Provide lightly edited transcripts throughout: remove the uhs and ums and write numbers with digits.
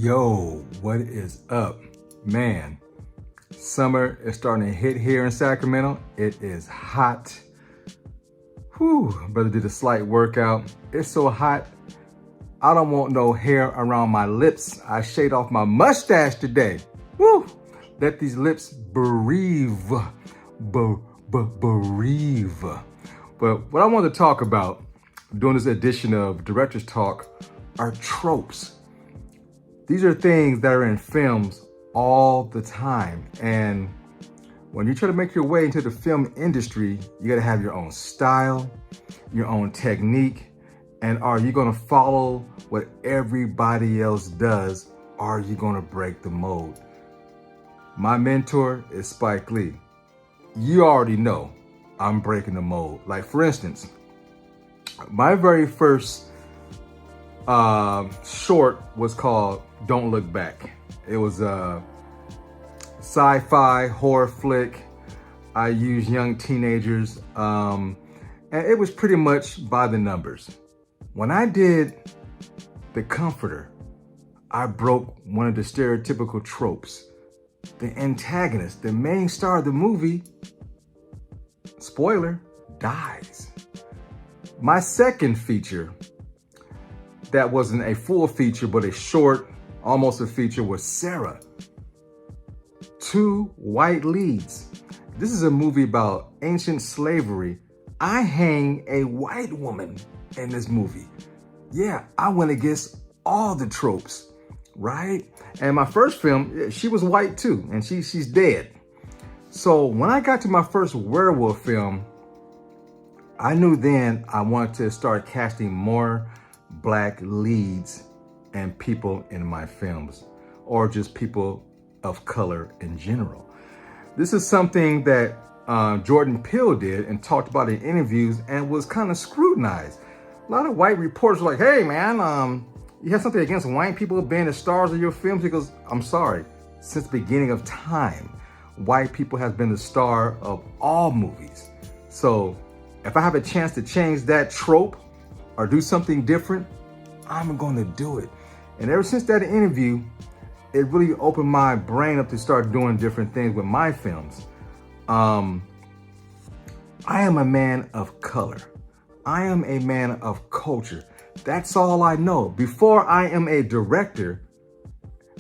Yo, what is up? Man, summer is starting to hit here in Sacramento. It is hot. Whew, brother did a slight workout. It's so hot, I don't want no hair around my lips. I shaved off my mustache today. Woo! Let these lips breathe. Breathe. But what I want to talk about during this edition of Director's Talk are tropes. These are things that are in films all the time. And when you try to make your way into the film industry, you gotta have your own style, your own technique, and are you gonna follow what everybody else does? Or are you gonna break the mold? My mentor is Spike Lee. You already know I'm breaking the mold. Like for instance, my very first short was called Don't Look Back. It was a sci-fi horror flick. I used young teenagers, and it was pretty much by the numbers. When I did The Comforter, I broke one of the stereotypical tropes. The antagonist, the main star of the movie, spoiler, dies. My second feature, that wasn't a full feature, but a short, almost a feature, was Sarah. 2 white leads. This is a movie about ancient slavery. I hang a white woman in this movie. Yeah, I went against all the tropes, right? And my first film, she was white too, and she's dead. So when I got to my first werewolf film, I knew then I wanted to start casting more Black leads and people in my films, or just people of color in general. This is something that Jordan Peele did and talked about in interviews and was kind of scrutinized. A lot of white reporters were like, hey man, you have something against white people being the stars of your films? He goes, I'm sorry, since the beginning of time, white people has been the star of all movies. So if I have a chance to change that trope or do something different, I'm gonna do it. And ever since that interview, it really opened my brain up to start doing different things with my films. I am a man of color. I am a man of culture. That's all I know. Before I am a director,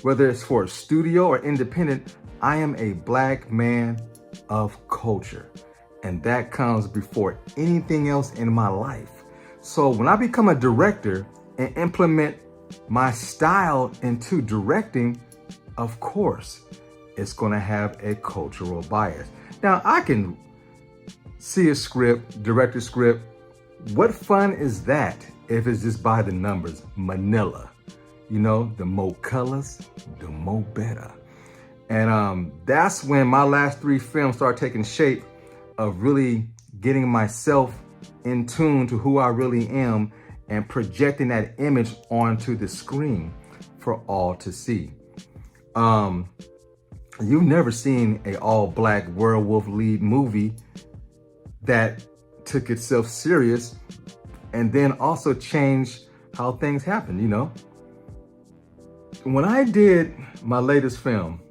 whether it's for a studio or independent, I am a Black man of culture. And that comes before anything else in my life. So when I become a director and implement my style into directing, of course, it's gonna have a cultural bias. Now, I can see a script, direct a script. What fun is that if it's just by the numbers? Manila, you know, the more colors, the more better. And that's when my last 3 films started taking shape of really getting myself in tune to who I really am and projecting that image onto the screen for all to see. You've never seen a all-Black werewolf lead movie that took itself serious and then also changed how things happen, you know? When I did my latest film,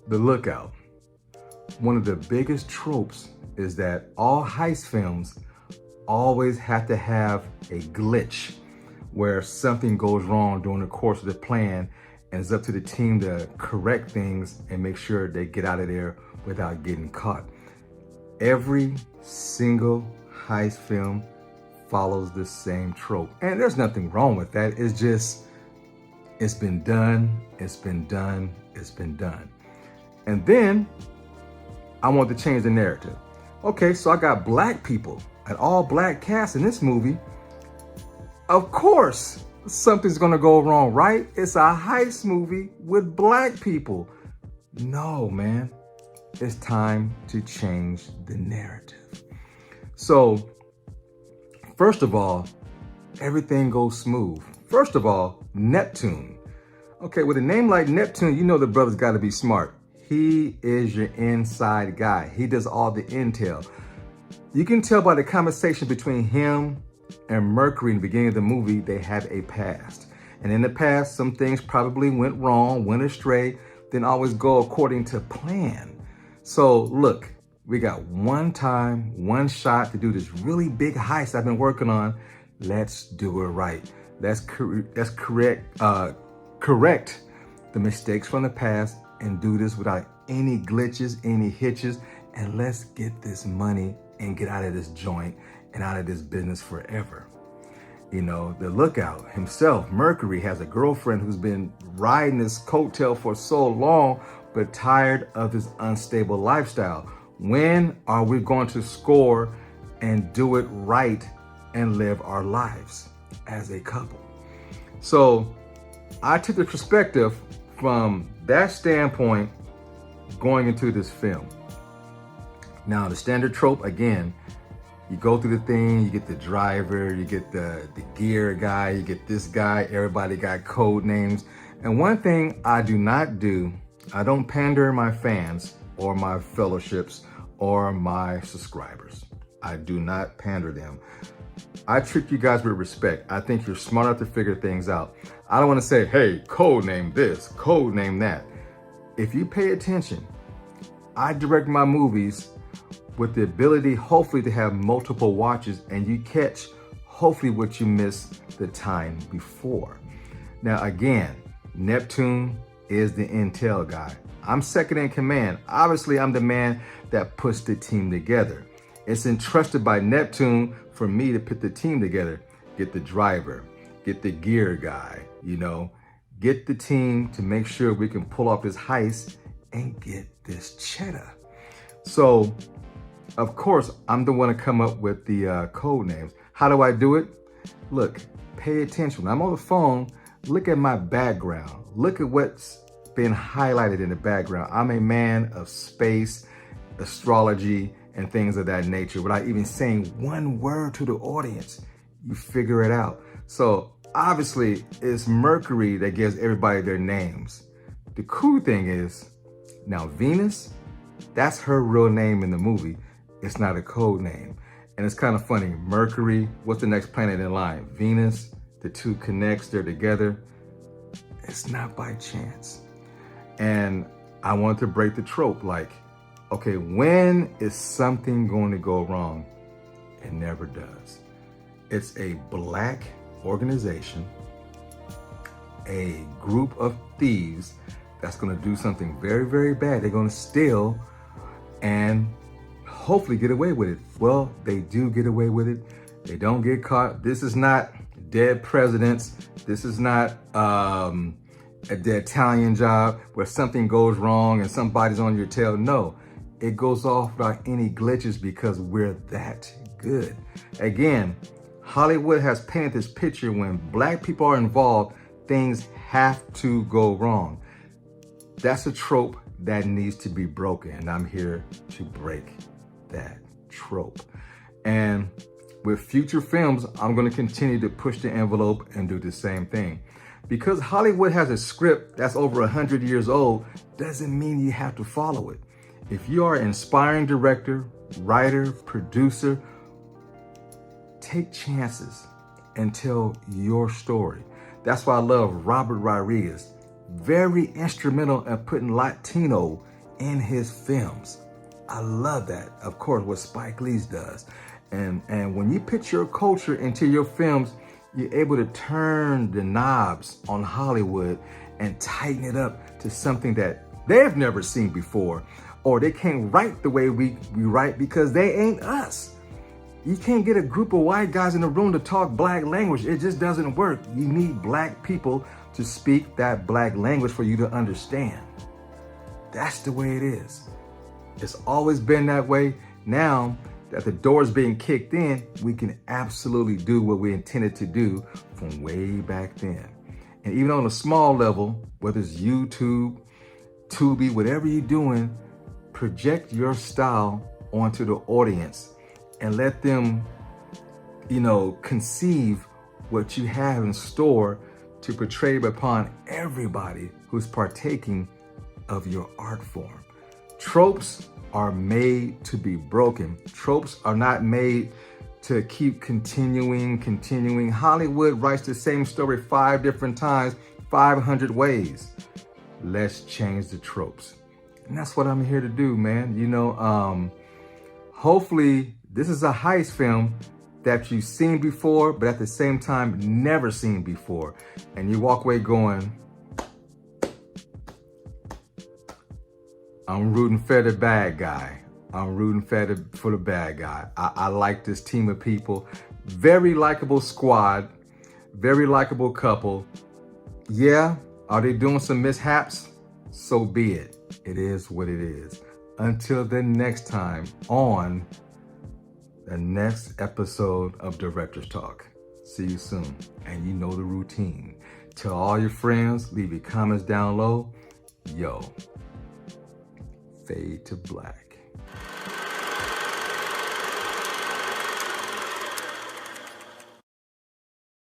The Lookout, one of the biggest tropes is that all heist films always have to have a glitch where something goes wrong during the course of the plan, and it's up to the team to correct things and make sure they get out of there without getting caught. Every single heist film follows the same trope. And there's nothing wrong with that. It's just, it's been done, it's been done, it's been done. And then I want to change the narrative. Okay, so I got Black people, an all-Black cast in this movie. Of course, something's gonna go wrong, right? It's a heist movie with Black people. No, man, it's time to change the narrative. So, first of all, everything goes smooth. First of all, Neptune. Okay, with a name like Neptune, you know the brother's gotta be smart. He is your inside guy. He does all the intel. You can tell by the conversation between him and Mercury in the beginning of the movie, they have a past. And in the past, some things probably went wrong, went astray, didn't always go according to plan. So look, we got one time, one shot to do this really big heist I've been working on. Let's do it right. Let's correct the mistakes from the past and do this without any glitches, any hitches, and let's get this money and get out of this joint and out of this business forever. You know, the lookout himself, Mercury, has a girlfriend who's been riding this coattail for so long, but tired of his unstable lifestyle. When are we going to score and do it right and live our lives as a couple? So I took the perspective from that standpoint going into this film. Now, the standard trope, again, you go through the thing, you get the driver, you get the gear guy, you get this guy, everybody got code names. And one thing I do not do, I don't pander my fans or my fellowships or my subscribers. I do not pander them. I treat you guys with respect. I think you're smart enough to figure things out. I don't want to say, hey, code name this, code name that. If you pay attention, I direct my movies with the ability, hopefully, to have multiple watches and you catch, hopefully, what you missed the time before. Now, again, Neptune is the intel guy. I'm second in command. Obviously, I'm the man that puts the team together. It's entrusted by Neptune for me to put the team together. Get the driver, get the gear guy, you know, get the team to make sure we can pull off this heist and get this cheddar. So, of course, I'm the one to come up with the code names. How do I do it? Look, pay attention. When I'm on the phone, look at my background. Look at what's been highlighted in the background. I'm a man of space, astrology, and things of that nature without even saying one word to the audience. You figure it out. So obviously, it's Mercury that gives everybody their names. The cool thing is, now Venus, that's her real name in the movie. It's not a code name. And it's kind of funny. Mercury, what's the next planet in line? Venus, the two connects, they're together. It's not by chance. And I wanted to break the trope, like, okay, when is something going to go wrong? It never does. It's a black organization, a group of thieves that's going to do something very, very bad. They're going to steal and hopefully get away with it. Well, they do get away with it. They don't get caught. This is not dead presidents. This is not the Italian Job where something goes wrong and somebody's on your tail. No, it goes off without any glitches because we're that good. Again, Hollywood has painted this picture when black people are involved, things have to go wrong. That's a trope that needs to be broken, and I'm here to break that trope. And with future films, I'm going to continue to push the envelope and do the same thing. Because Hollywood has a script that's over 100 years old, doesn't mean you have to follow it. If you are an inspiring director, writer, producer, take chances and tell your story. That's why I love Robert Rodriguez. Very instrumental in putting Latino in his films. I love that. Of course, what Spike Lee does. And when you put your culture into your films, you're able to turn the knobs on Hollywood and tighten it up to something that they've never seen before. Or they can't write the way we write because they ain't us. You can't get a group of white guys in a room to talk black language. It just doesn't work. You need black people to speak that black language for you to understand. That's the way it is. It's always been that way. Now that the door is being kicked in, we can absolutely do what we intended to do from way back then. And even on a small level, whether it's YouTube, Tubi, whatever you're doing, project your style onto the audience and let them, conceive what you have in store to portray upon everybody who's partaking of your art form. Tropes are made to be broken. Tropes are not made to keep continuing. Hollywood writes the same story 5 different times, 500 ways. Let's change the tropes. And that's what I'm here to do, man. Hopefully this is a heist film that you've seen before, but at the same time, never seen before. And you walk away going, I'm rooting for the bad guy. I'm rooting for the bad guy. I like this team of people. Very likable squad. Very likable couple. Yeah, are they doing some mishaps? So be it. It is what it is. Until the next time on the next episode of Director's Talk. See you soon. And you know the routine. Tell all your friends, leave your comments down low. Yo, fade to black.